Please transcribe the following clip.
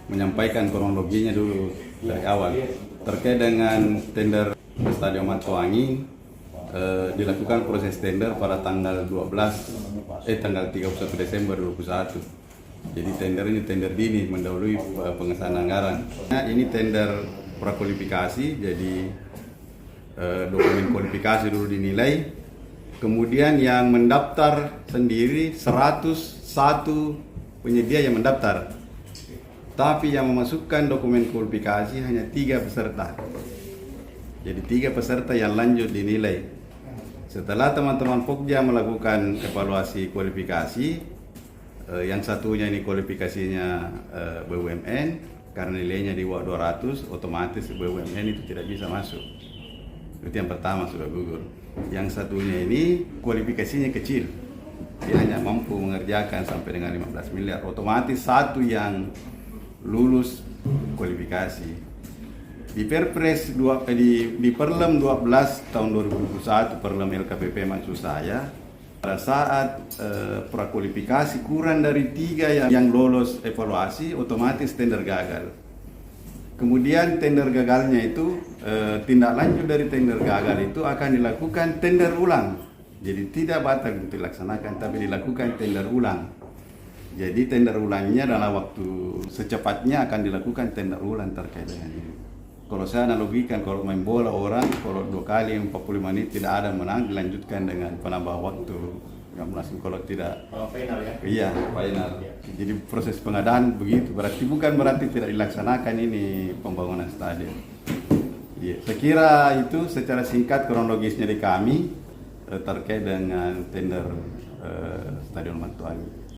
menyampaikan kronologinya dulu dari awal terkait dengan tender Stadion Matuangi. Dilakukan proses tender pada tanggal 31 Desember 2021. Jadi tender ini tender dini mendahului pengesahan anggaran. Nah, ini tender prakualifikasi, jadi dokumen kualifikasi dulu dinilai. Kemudian yang mendaftar sendiri 101 penyedia yang mendaftar. Tapi yang memasukkan dokumen kualifikasi hanya 3 peserta. Jadi 3 peserta yang lanjut dinilai. Setelah teman-teman Pokja melakukan evaluasi kualifikasi, yang satunya ini kualifikasinya BUMN, karena nilainya di bawah 200, otomatis BUMN itu tidak bisa masuk. Itu yang pertama, sudah gugur. Yang satunya ini kualifikasinya kecil, dia hanya mampu mengerjakan sampai dengan 15 miliar, otomatis satu yang lulus kualifikasi. Di Perpres di Perlem 12 tahun 2021, Perlem LKPP maksud saya, pada saat prakualifikasi kurang dari 3 yang lolos evaluasi, otomatis tender gagal. Kemudian tender gagalnya itu, tindak lanjut dari tender gagal itu akan dilakukan tender ulang. Jadi tidak batal untuk dilaksanakan, tapi dilakukan tender ulang. Jadi tender ulangnya dalam waktu secepatnya akan dilakukan tender ulang terkait dengan ini. Kalau saya analogikan, kalau main bola orang, kalau 2 kali 45 menit tidak ada menang, dilanjutkan dengan penambah waktu 16, kalau tidak. Kalau final ya? Iya, final. Jadi proses pengadaan begitu, bukan berarti tidak dilaksanakan ini pembangunan stadion. Iya, saya kira itu secara singkat kronologisnya di kami terkait dengan tender Stadion Matuangi.